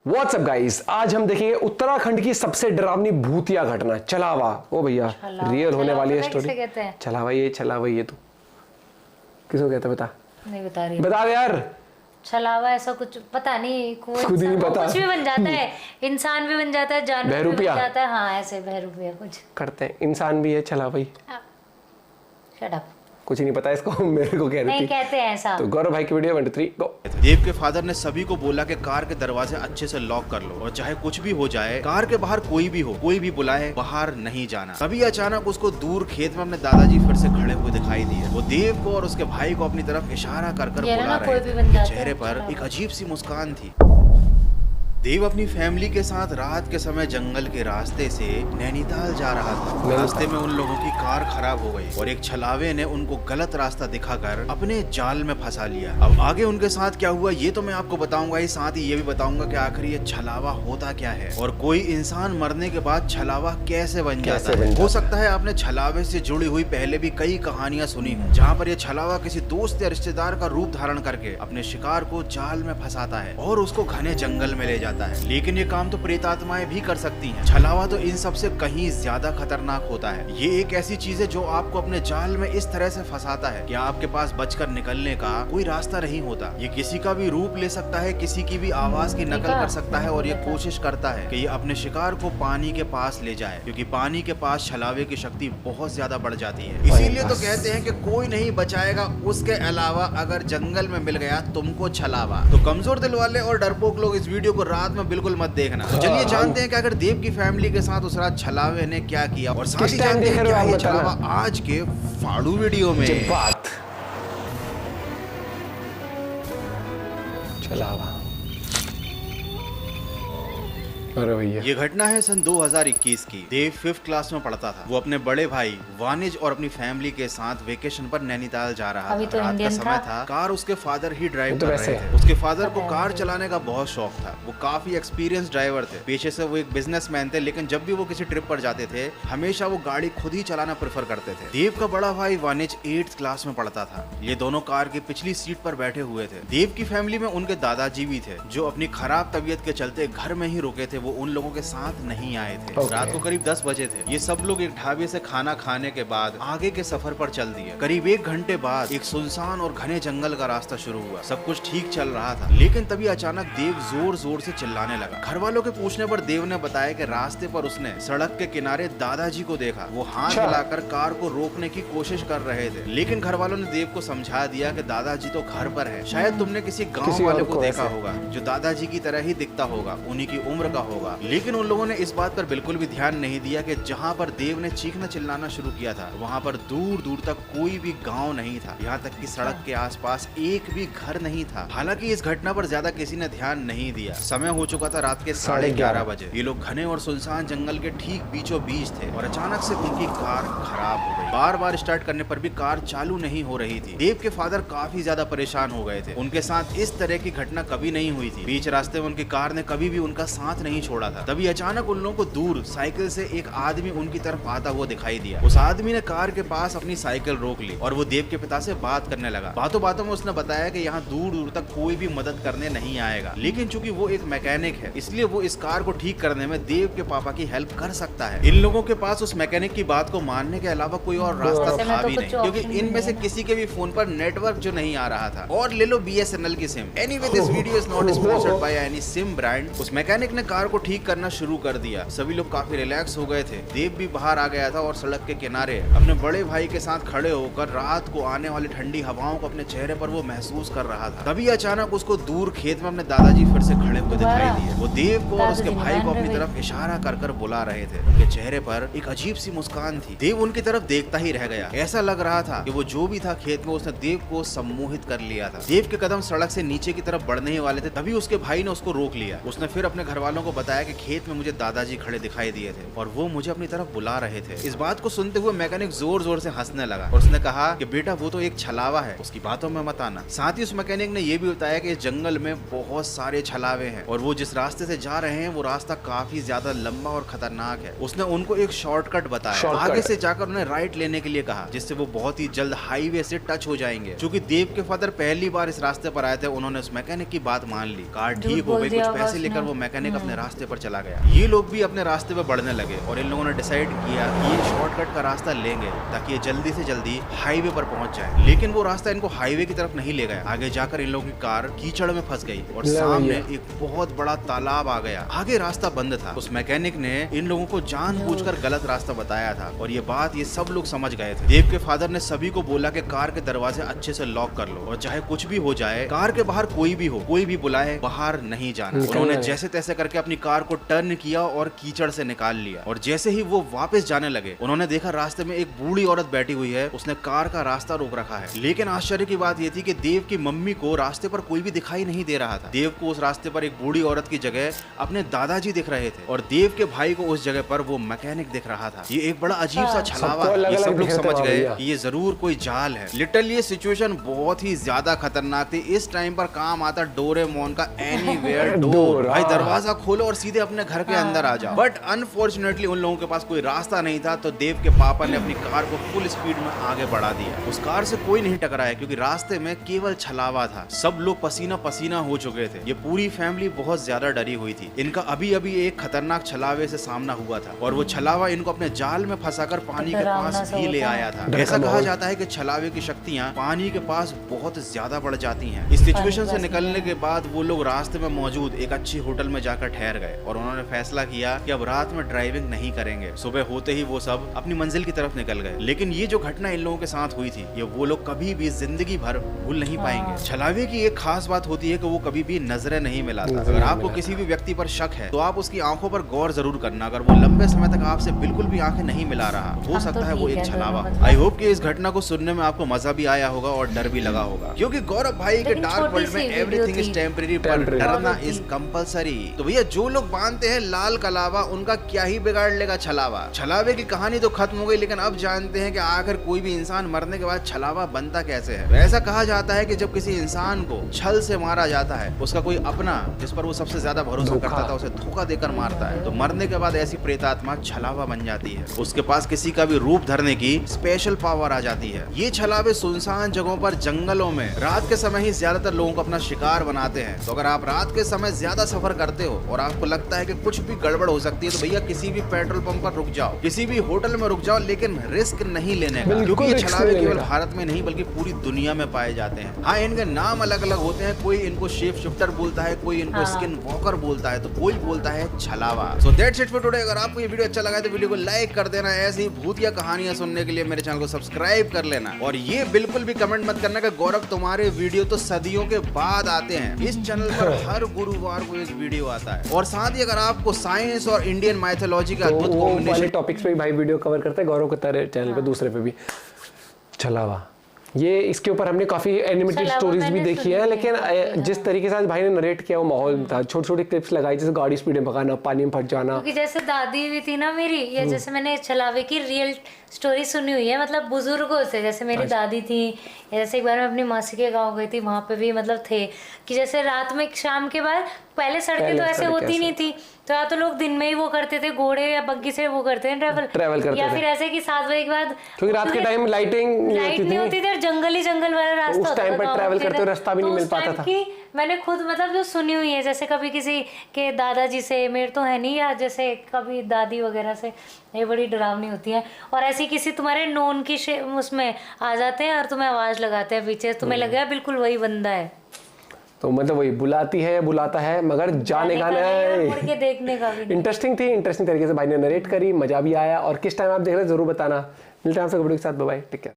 WhatsApp guys, आज हम देखेंगे उत्तराखंड की सबसे डरावनी भूतिया घटना छलावा। ओ भैया, रियल होने वाली है स्टोरी। छलावा ये तू किसको कहते बता? नहीं बता रही, बता दे यार। छलावा ऐसा कुछ पता नहीं, कोई खुद ही नहीं पता। कुछ भी बन जाता है, इंसान भी बन जाता है, जानवर भी बन जाता है। हाँ ऐसे बहरूपिया कुछ करते हैं, इंसान भी है छलावा ही। शट अप, कुछ नहीं पता इसको, मेरे को कह रही थी। नहीं कहते हैं ऐसा। तो गौरव भाई की वीडियो 1 2 3 गो। देव के फादर ने सभी को बोला कि कार के दरवाजे अच्छे से लॉक कर लो और चाहे कुछ भी हो जाए, कार के बाहर कोई भी हो, कोई भी बुलाए, बाहर नहीं जाना। तभी अचानक उसको दूर खेत में अपने दादाजी फिर से खड़े हुए दिखाई दिए। वो देव को और उसके भाई को अपनी तरफ इशारा कर बुला रहे थे। चेहरे पर एक अजीब सी मुस्कान थी। देव अपनी फैमिली के साथ रात के समय जंगल के रास्ते से नैनीताल जा रहा था। रास्ते में उन लोगों की कार खराब हो गई और एक छलावे ने उनको गलत रास्ता दिखाकर अपने जाल में फंसा लिया। अब आगे उनके साथ क्या हुआ ये तो मैं आपको बताऊंगा ही, साथ ही ये भी बताऊंगा कि आखिर ये छलावा होता क्या है और कोई इंसान मरने के बाद छलावा कैसे बन जाता है। हो सकता है आपने छलावे से जुड़ी हुई पहले भी कई कहानियां सुनी हो, जहाँ पर यह छलावा किसी दोस्त या रिश्तेदार का रूप धारण करके अपने शिकार को जाल में फंसाता है और उसको घने जंगल में ले जाता है। लेकिन ये काम तो प्रेत आत्माएं भी कर सकती हैं। छलावा तो इन सब से कहीं ज्यादा खतरनाक होता है। ये एक ऐसी चीज है जो आपको अपने जाल में इस तरह से फंसाता है कि आपके पास बचकर निकलने का कोई रास्ता नहीं होता। ये किसी का भी रूप ले सकता है, किसी की भी आवाज की नकल कर सकता है और ये कोशिश करता है कि ये अपने शिकार को पानी के पास ले जाए, क्योंकि पानी के पास छलावे की शक्ति बहुत ज्यादा बढ़ जाती है। इसीलिए तो कहते हैं कि कोई नहीं बचाएगा उसके अलावा अगर जंगल में मिल गया तुमको छलावा। तो कमजोर दिल वाले और डरपोक लोग इस वीडियो को रात में बिल्कुल मत देखना। तो चलिए जानते हैं कि अगर देव की फैमिली के साथ उस रात छलावे ने क्या किया और साथ ही जानते हैं क्या ये छलावा आज के फाड़ू वीडियो में। बात छलावा, अरे भैया ये घटना है सन 2021 की। देव 5th क्लास में पढ़ता था। वो अपने बड़े भाई वानिज और अपनी फैमिली के साथ वेकेशन पर नैनीताल जा रहा था। तो रात का समय था। कार उसके फादर ही ड्राइव कर रहे थे। उसके फादर को कार चलाने का बहुत शौक था। वो काफी एक्सपीरियंस ड्राइवर थे। पेशे से वो एक बिजनेसमैन थे, लेकिन जब भी वो किसी ट्रिप पर जाते थे हमेशा वो गाड़ी खुद ही चलाना प्रेफर करते थे। देव का बड़ा भाई वानिज 8th क्लास में पढ़ता था। ये दोनों कार की पिछली सीट पर बैठे हुए थे। देव की फैमिली में उनके दादाजी भी थे, जो अपनी खराब तबीयत के चलते घर में ही रुके थे। वो उन लोगों के साथ नहीं आए थे। रात को करीब 10 बजे थे। ये सब लोग एक ढाबे से खाना खाने के बाद आगे के सफर पर चल दिए। करीब 1 घंटे बाद एक सुनसान और घने जंगल का रास्ता शुरू हुआ। सब कुछ ठीक चल रहा था, लेकिन तभी अचानक देव जोर जोर से चिल्लाने लगा। घर वालों के पूछने पर देव ने बताया कि रास्ते पर उसने सड़क के किनारे दादाजी को देखा। वो हाथ हिलाकर कार को रोकने की कोशिश कर रहे थे, लेकिन घर वालों ने देव को समझा दिया कि दादाजी तो घर पर है। शायद तुमने किसी गाँव वाले को देखा होगा जो दादाजी की तरह ही दिखता होगा, उन्हीं की उम्र का होगा। लेकिन उन लोगों ने इस बात पर बिल्कुल भी ध्यान नहीं दिया कि जहां पर देव ने चीखना चिल्लाना शुरू किया था वहां पर दूर दूर तक कोई भी गांव नहीं था। यहां तक कि सड़क के आसपास एक भी घर नहीं था। हालांकि इस घटना पर ज्यादा किसी ने ध्यान नहीं दिया। समय हो चुका था रात के 11:30 बजे। ये लोग घने और सुनसान जंगल के ठीक बीचों बीच थे और अचानक से उनकी कार खराब हो गई। बार बार स्टार्ट करने पर भी कार चालू नहीं हो रही थी। देव के फादर काफी ज्यादा परेशान हो गए थे। उनके साथ इस तरह की घटना कभी नहीं हुई थी। बीच रास्ते में उनकी कार ने कभी भी उनका साथ नहीं छोड़ा था। तभी अचानक उन लोगों को दूर साइकिल से एक आदमी उनकी तरफ आता हुआ दिखाई दिया। उस आदमी ने कार के पास अपनी साइकिल रोक ली और वो देव के पिता से बात करने लगा। बातों बातों में उसने बताया कि यहाँ दूर दूर तक कोई भी मदद करने नहीं आएगा, लेकिन चूंकि वो एक मैकेनिक है इसलिए वो इस कार को ठीक करने में देव के पापा की हेल्प कर सकता है। इन लोगों के पास उस मैकेनिक की बात को मानने के अलावा कोई और रास्ता था भी नहीं, क्योंकि इनमें से किसी के भी फोन पर नेटवर्क जो नहीं आ रहा था। और ले लो BSNL की SIM. Anyway this video is not sponsored by any SIM brand. उस मैकेनिक ने कार को ठीक करना शुरू कर दिया। सभी लोग काफी रिलैक्स हो गए थे। देव भी बाहर आ गया था और सड़क के किनारे अपने बड़े भाई के साथ खड़े होकर रात को आने वाली ठंडी हवाओं को अपने चेहरे पर वो महसूस कर रहा था। तभी अचानक उसको दूर खेत में अपने दादाजी फिर से खड़े हुए दिखाई दिए। वो देव को और उसके भाई को अपनी तरफ इशारा कर बुला रहे थे। उनके चेहरे पर एक अजीब सी मुस्कान थी। देव उनकी तरफ देखता ही रह गया। ऐसा लग रहा था कि वो जो भी था खेत में उसने देव को सम्मोहित कर लिया था। देव के कदम सड़क से नीचे की तरफ बढ़ने ही वाले थे, तभी उसके भाई ने उसको रोक लिया। उसने फिर अपने घर वालों को बताया कि खेत में मुझे दादाजी खड़े दिखाई दिए थे और वो मुझे अपनी तरफ बुला रहे थे। इस बात को सुनते हुए मैकेनिक जोर जोर से हंसने लगा और उसने कहा कि बेटा वो तो एक छलावा है, उसकी बातों में मत आना। साथ ही उस मैकेनिक ने यह भी बताया कि इस जंगल में बहुत सारे छलावे हैं और वो जिस रास्ते से जा रहे हैं वो रास्ता काफी ज्यादा लंबा और खतरनाक है। उसने उनको एक शॉर्टकट बताया, आगे से जाकर उन्हें राइट लेने के लिए कहा, जिससे वो बहुत ही जल्द हाईवे से टच हो जाएंगे। चूंकि देव के फादर पहली बार इस रास्ते पर आए थे, उन्होंने उस मैकेनिक की बात मान ली। कार ठीक हो गई, कुछ पैसे लेकर वो मैकेनिक अपने रास्ते पर चला गया। ये लोग भी अपने रास्ते पर बढ़ने लगे और इन लोगों ने डिसाइड किया कि ये शॉर्टकट का रास्ता लेंगे ताकि ये जल्दी से जल्दी हाईवे पर पहुंच जाए। लेकिन वो रास्ता इनको हाईवे की तरफ नहीं ले गया। आगे जाकर इन लोगों की कार कीचड़ में फंस गई और सामने एक बहुत बड़ा तालाब आ गया। आगे रास्ता बंद था। उस मैकेनिक ने इन लोगों को जानबूझकर गलत रास्ता बताया था और ये बात ये सब लोग समझ गए थे। देव के फादर ने सभी को बोला कि कार के दरवाजे अच्छे से लॉक कर लो और चाहे कुछ भी हो जाए, कार के बाहर कोई भी हो, कोई भी बुलाए, बाहर नहीं जाना। उन्होंने जैसे तैसे करके अपनी कार को टर्न किया और कीचड़ से निकाल लिया और जैसे ही वो वापस जाने लगे, उन्होंने देखा रास्ते में एक बूढ़ी औरत बैठी हुई है। उसने कार का रास्ता रोक रखा है। लेकिन आश्चर्य की बात ये थी कि देव की मम्मी को रास्ते पर कोई भी दिखाई नहीं दे रहा था। देव को उस रास्ते पर एक बूढ़ी औरत की जगह अपने दादाजी दिख रहे थे और देव के भाई को उस जगह पर वो मैकेनिक दिख रहा था। ये एक बड़ा अजीब सा छलावा। ये सब लोग समझ गए कि ये जरूर कोई जाल है। लिटरली ये सिचुएशन बहुत ही ज्यादा खतरनाक थी। इस टाइम पर काम आता डोरेमोन का एनीवेयर डोर। भाई दरवाजा खोलो और सीधे अपने घर के अंदर आ जाओ। बट अनफॉर्चुनेटली उन लोगों के पास कोई रास्ता नहीं था, तो देव के पापा ने अपनी कार को फुल स्पीड में आगे बढ़ा दिया। उस कार से कोई नहीं टकराया क्योंकि रास्ते में केवल छलावा था। सब लोग पसीना पसीना हो चुके थे। ये पूरी फैमिली बहुत ज्यादा डरी हुई थी। इनका अभी अभी एक खतरनाक छलावे से सामना हुआ था और वो छलावा इनको अपने जाल में फंसाकर पानी के पास भी ले आया था। ऐसा कहा जाता है कि छलावे की शक्तियां पानी के पास बहुत ज्यादा बढ़ जाती हैं। इस सिचुएशन से निकलने के बाद वो लोग रास्ते में मौजूद एक अच्छी होटल में जाकर ठहर गए और उन्होंने फैसला किया कि अब रात में ड्राइविंग नहीं करेंगे। सुबह होते ही वो सब अपनी मंजिल की तरफ निकल गए। लेकिन ये जो घटना इन लोगों के साथ हुई थी, ये वो लोग कभी भी जिंदगी भर भूल नहीं पाएंगे। छलावे की एक खास बात होती है कि वो कभी भी नजरें नहीं मिलाता। अगर आपको किसी भी व्यक्ति पर शक है तो आप उसकी आंखों पर गौर जरूर करना। अगर वो लंबे समय तक आपसे बिल्कुल भी आंखें नहीं मिला रहा, हो सकता है वो एक छलावा। आई होप कि इस घटना को सुनने में आपको मजा भी आया होगा और डर भी लगा होगा, क्योंकि गौरव भाई के डार्क वर्ल्ड में एवरीथिंग इज टेम्परेरी पर डरना इज कंपलसरी। तो भैया जो लोग बांधते हैं लाल कलावा, उनका क्या ही बिगाड़ लेगा छलावा। छलावे की कहानी तो खत्म हो गई, लेकिन अब जानते हैं कि आखिर कोई भी इंसान मरने के बाद छलावा बनता कैसे है। तो ऐसा कहा जाता है कि जब किसी इंसान को छल से मारा जाता है, उसका कोई अपना जिस पर वो सबसे ज्यादा भरोसा करता था उसे धोखा देकर मारता है, तो मरने के बाद ऐसी प्रेतात्मा छलावा बन जाती है। उसके पास किसी का भी रूप धरने की स्पेशल पावर आ जाती है। ये छलावे सुनसान जगहों पर, जंगलों में रात के समय ही ज्यादातर लोगों को अपना शिकार बनाते हैं। तो अगर आप रात के समय ज्यादा सफर करते हो और आपको लगता है कि कुछ भी गड़बड़ हो सकती है, तो भैया किसी भी पेट्रोल पंप पर रुक जाओ, किसी भी होटल में रुक जाओ, लेकिन रिस्क नहीं लेने का, क्योंकि ये छलावे केवल भारत में नहीं बल्कि पूरी दुनिया में पाए जाते हैं। हाँ, इनके नाम अलग अलग होते हैं। कोई इनको शेप शिफ्टर बोलता है, कोई इनको स्किन वॉकर बोलता है, तो कोई बोलता है छलावा। So that's it for today. अगर आपको ये वीडियो अच्छा लगा है तो वीडियो को लाइक कर देना। ऐसी ही भूतिया कहानियां सुनने के लिए मेरे चैनल को सब्सक्राइब कर लेना और ये बिल्कुल भी कमेंट मत करना कि गौरव तुम्हारे वीडियो तो सदियों के बाद आते हैं। इस चैनल पर हर गुरुवार को एक वीडियो आता है। और साथ ही अगर आपको साइंस और इंडियन माइथोलॉजी का अद्भुत कॉम्बिनेशन टॉपिक्स पे भाई वीडियो कवर करते हैं गौरव के चैनल पे, दूसरे पे भी छलावा, ये इसके ऊपर हमने काफी एनिमेटेड स्टोरीज भी देखी है। लेकिन जिस तरीके से आज भाई ने नरेट किया वो माहौल था, छोटी छोटी क्लिप्स लगाई, जैसे गाड़ी स्पीड में भगाना, पानी में फट जाना। क्योंकि जैसे दादी भी थी ना मेरी, या जैसे मैंने छलावे की रियल स्टोरी सुनी हुई है, मतलब बुजुर्गों से। जैसे मेरी दादी थी, जैसे एक बार मैं अपनी मासी के गाँव गई थी, वहाँ पे भी मतलब थे कि जैसे रात में शाम के बाद, पहले सड़कें तो ऐसे होती नहीं थी, तो या तो लोग दिन में ही वो करते थे, घोड़े या बग्गी से वो करते हैं ट्रैवल करते या फिर ऐसे कि 7 बजे के बाद, क्योंकि रात के टाइम लाइटिंग नहीं होती थी और जंगल वाला रास्ता, उस टाइम पर ट्रैवल करते हुए रास्ता भी नहीं मिल पाता था। मैंने खुद मतलब जो सुनी हुई है, जैसे कभी किसी के दादाजी से, मेरे तो है नहीं, या जैसे कभी दादी वगैरह से, ये बड़ी डरावनी होती है। और ऐसी किसी तुम्हारे नोन की उसमें आ जाते हैं और तुम्हें आवाज लगाते हैं पीछे, तुम्हें लग गया बिल्कुल वही बंदा है। तो मतलब वही बुलाती है, बुलाता है, मगर जाने का नहीं। देखने का भी इंटरेस्टिंग तरीके से भाई ने नरेट करी, मजा भी आया। और किस टाइम आप देख रहे हैं जरूर बताना। मिलते हैं आपसे वीडियो के साथ, बाय बाय, टेक केयर।